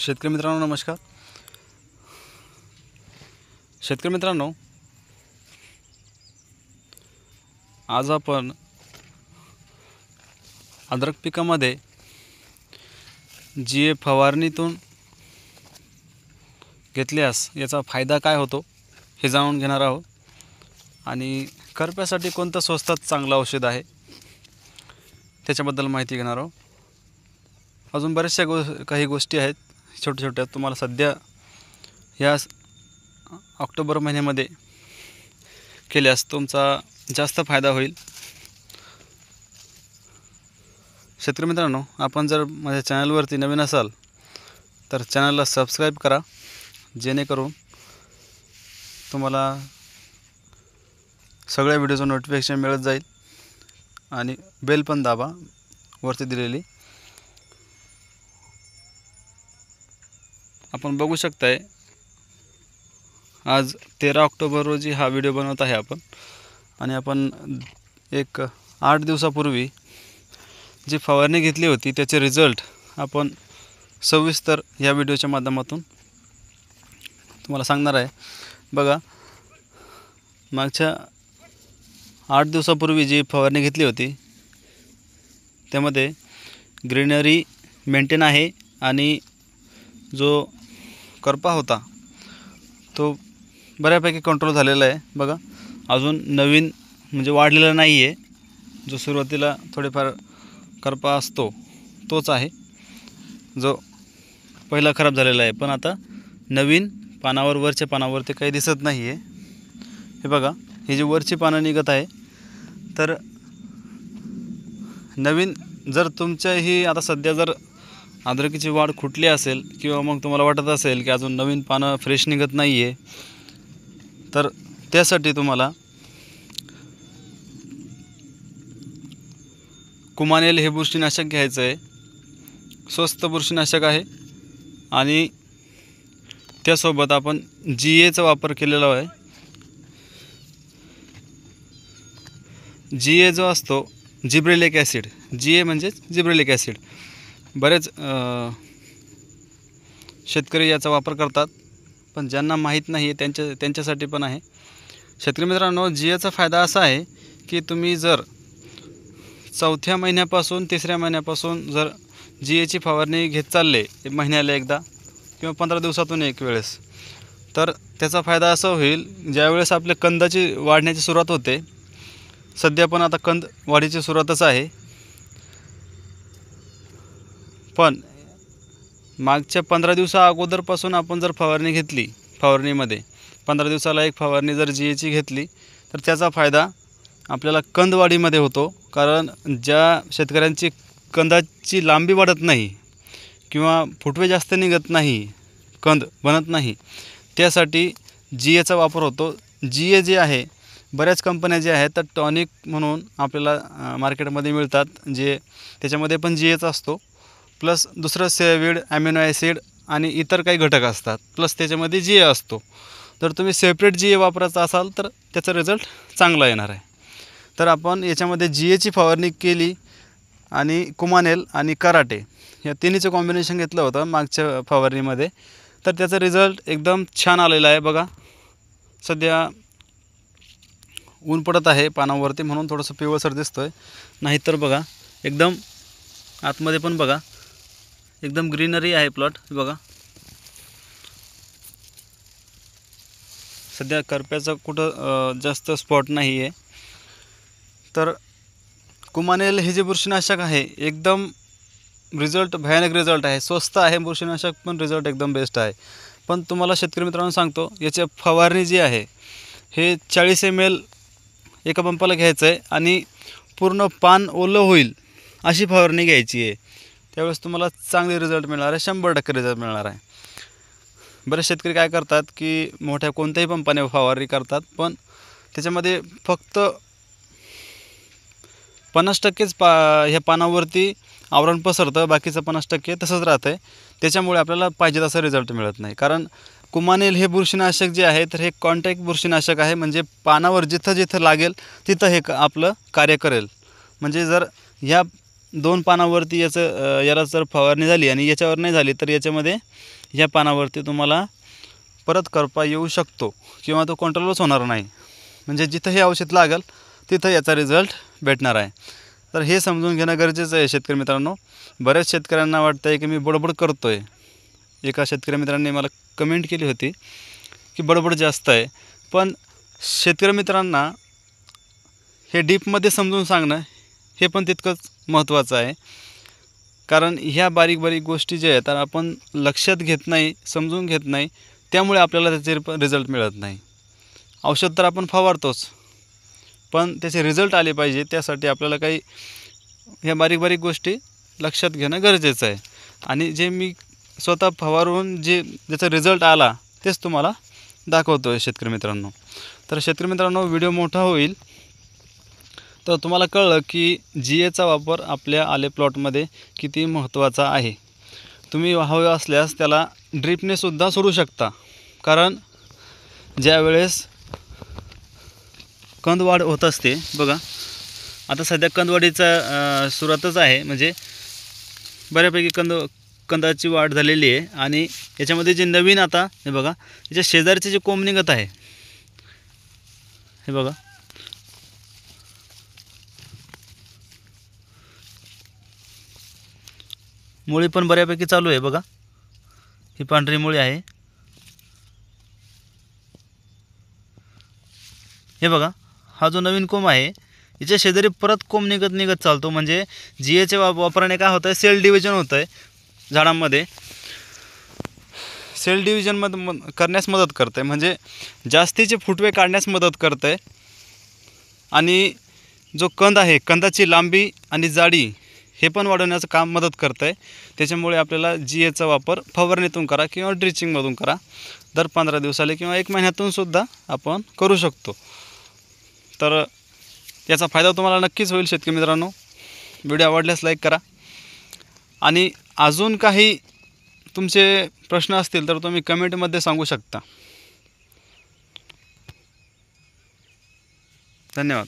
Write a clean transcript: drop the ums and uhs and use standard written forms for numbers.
शेतकरी मित्रांनो नमस्कार। शेतकरी मित्रांनो, आज आपण अद्रक पिकामध्ये जी फवारणीतून घेतल्यास याचा फायदा काय होतो हे जाणून घेणार आहोत आणि करप्यासाठी कोणतं स्वस्तात चांगलं औषध आहे त्याच्याबद्दल माहिती घेणार आहोत। अजून बरेचशा काही गोष्टी आहेत छोट्या छोट्या, तुम्हाला सध्या या ऑक्टोबर महिन्यामध्ये केल्यास तुमचा जास्त फायदा होईल। शेतकरी मित्रांनो, आपण जर माझ्या चॅनलवरती नवीन असाल तर चॅनलला सबस्क्राईब करा, जेणेकरून तुम्हाला सगळ्या व्हिडिओचं नोटिफिकेशन मिळत जाईल आणि बेल पण दाबा वरती दिलेली। आपण बघू शकताय, आज 13 ऑक्टोबर रोजी हा व्हिडिओ बनवत आहे आपण आणि आपण एक 8 दिवसापूर्वी जी फवारणी घेतली होती त्याचे रिझल्ट आपण सविस्तर या व्हिडिओच्या माध्यमातून तुम्हाला सांगणार आहे। बघा, मागच्या 8 दिवसापूर्वी जी फवारणी घेतली होती त्यामध्ये ग्रीनरी मेंटेन आहे आणि जो करपा होता तो बऱ्यापैकी कंट्रोल झालेला आहे। बघा, अजून नवीन म्हणजे वाढलेला नाही आहे, जो सुरुवातीला थोडेफार करपा असतो तोच आहे, जो पहिला खराब झालेला आहे, पण आता नवीन पानावर वरच्या पानावरती काही दिसत नाही आहे। हे बघा, ही जी वरची पानं निघत आहे तर नवीन, जर तुमच्या ही आता सध्या जर अद्रकीची वाढ खुटली असेल किंवा मग तुम्हाला वाटत असेल की अजून नवीन पानं फ्रेश निघत नाही आहे, तर त्यासाठी तुम्हाला कुमानेल हे बुरशीनाशक घ्यायचं आहे। स्वस्त बुरशीनाशक आहे आणि त्यासोबत आपण GA चा वापर केलेला आहे। GA जो असतो जिब्रेलिक ॲसिड, GA म्हणजे जिब्रेलिक ॲसिड, बरेच शेतकरी याचा वापर करतात, पण ज्यांना माहीत नाही त्यांच्यासाठी पण आहे। शेतकरी मित्रांनो, GA चा फायदा असा आहे की तुम्ही जर चौथ्या महिन्यापासून 3ऱ्या महिन्यापासून जर GA ची फवारणी घेत चालले, महिन्याला एकदा किंवा 15 दिवसातून एक वेळेस, तर त्याचा फायदा असा होईल, ज्यावेळेस आपल्या कंदाची वाढण्याची सुरुवात होते, सध्या पण आता कंद वाढीची सुरुवातच आहे, पण मागच्या 15 दिवसा अगोदरपासून आपण जर फवारणी घेतली, फवारणीमध्ये 15 दिवसाला एक फवारणी जर GA ची घेतली तर त्याचा फायदा आपल्याला कंदवाढीमध्ये होतो। कारण ज्या शेतकऱ्यांची कंदाची लांबी वाढत नाही किंवा फुटवे जास्त निघत नाही, कंद बनत नाही, त्यासाठी GA चा वापर होतो। GA जे आहे, बऱ्याच कंपन्या जे आहेत तर टॉनिक म्हणून आपल्याला मार्केटमध्ये मिळतात, जे त्याच्यामध्ये पण GA चा असतो, प्लस दुसरं सेविड, ॲमिनो ॲसिड आणि इतर काही घटक असतात, प्लस त्याच्यामध्ये GA असतो। जर तुम्ही सेपरेट GA वापरायचा असाल तर त्याचा रिझल्ट चांगला येणार आहे। तर आपण याच्यामध्ये GA ची फवारणी केली आणि कुमानेल आणि कराटे या तिन्हीचं कॉम्बिनेशन घेतलं होतं मागच्या फवारणीमध्ये, तर त्याचा रिझल्ट एकदम छान आलेला आहे। बघा, सध्या ऊन पडत आहे पानावरती म्हणून थोडंसं पिवळसर दिसतोय, नाहीतर बघा एकदम आतमध्ये पण बघा एकदम ग्रीनरी आहे प्लॉट। बघा, सध्या करप्याचा कुठं जास्त स्पॉट नाही आहे। तर कुमानेल हे जे बुरशीनाशक आहे एकदम रिझल्ट, भयानक रिझल्ट आहे, स्वस्त आहे बुरशीनाशक, पण रिझल्ट एकदम बेस्ट आहे। पण तुम्हाला शेतकरी मित्रांनो सांगतो, याची फवारणी जी आहे हे 40 ml एका पंपाला घ्यायचं आहे आणि पूर्ण पान ओलं होईल अशी फवारणी घ्यायची आहे, त्यावेळेस तुम्हाला चांगले रिझल्ट मिळणार आहे, 100% रिझल्ट मिळणार आहे। बरेच शेतकरी काय करतात की मोठ्या कोणत्याही पंपाने फवारणी करतात, पण त्याच्यामध्ये फक्त 50%च ह्या पानावरती आवरण पसरतं, बाकीचं 50% तसंच राहतं आहे, त्याच्यामुळे आपल्याला पाहिजे तसा रिझल्ट मिळत नाही। कारण कुमानेल हे बुरशीनाशक जे आहे तर हे कॉन्टॅक्ट बुरशीनाशक आहे, म्हणजे पानावर जिथं जिथं लागेल तिथं हे आपलं कार्य करेल। म्हणजे जर ह्या 2 पानावरती याला जर फवारणी झाली आणि याच्यावर नाही झाली तर याच्यामध्ये या पानावरती तुम्हाला परत करपा येऊ शकतो किंवा तो कंट्रोलच होणार नाही. म्हणजे जिथं हे औषध लागेल तिथं याचा रिझल्ट भेटणार आहे. तर हे समजून घेणं गरजेचं आहे शेतकरी मित्रांनो. बऱ्याच शेतकऱ्यांना वाटतं आहे की मी बडबड करतो आहे. एका शेतकरी मित्रांनी मला कमेंट केली होती की बडबड जास्त आहे. पण शेतकरी मित्रांना हे डीपमध्ये समजून सांगणं हे पण तितकंच महत्त्वाचं आहे. कारण ह्या बारीक बारीक गोष्टी ज्या आहेत तर आपण लक्षात घेत नाही, समजून घेत नाही, त्यामुळे आपल्याला त्याचे रिझल्ट मिळत नाही. औषध तर आपण फवारतोच, पण त्याचे रिझल्ट आले पाहिजे त्यासाठी आपल्याला काही ह्या बारीक बारीक गोष्टी लक्षात घेणं गरजेचं आहे. आणि जे मी स्वतः फवारून ज्याचा रिझल्ट आला तेच तुम्हाला दाखवतो आहे शेतकरी मित्रांनो. तर शेतकरी मित्रांनो, व्हिडिओ मोठा होईल तर तुम्हाला कळलं की GAचा वापर आपल्या आले प्लॉटमध्ये किती महत्त्वाचा आहे. तुम्ही हवे असल्यास त्याला ड्रिपनेसुद्धा सोडू शकता. कारण ज्यावेळेस कंदवाढ होत असते बघा, आता सध्या कंदवाढीचा सुरुवातच आहे. म्हणजे बऱ्यापैकी कंदाची वाढ झालेली आहे. आणि याच्यामध्ये जे नवीन आता हे बघा, याच्या शेजारचे जे कोंब निघत आहे हे बघा, मुळी पण बऱ्यापैकी चालू आहे बघा. ही पांढरी मुळी आहे. हे बघा, हा जो नवीन कोंब आहे याच्या शेजारी परत कोंब निघत चालतो. म्हणजे GAच्या वापराने काय होतं आहे, सेल डिव्हिजन होतं आहे झाडांमध्ये. सेल डिव्हिजन करण्यास मदत करते, म्हणजे जास्तीचे फुटवे काढण्यास मदत करते. आणि जो कंद आहे, कंदाची लांबी आणि जाडी हे पण वाढवण्याचं काम मदत करतं आहे. त्याच्यामुळे आपल्याला GAचा वापर फवारणीतून करा किंवा ड्रिचिंगमधून करा, दर 15 दिवसाला किंवा 1 महिन्यातूनसुद्धा आपण करू शकतो. तर याचा फायदा तुम्हाला नक्कीच होईल शेतकरी मित्रांनो. व्हिडिओ आवडल्यास लाईक करा. आणि अजून काही तुमचे प्रश्न असतील तर तुम्ही कमेंटमध्ये सांगू शकता. धन्यवाद.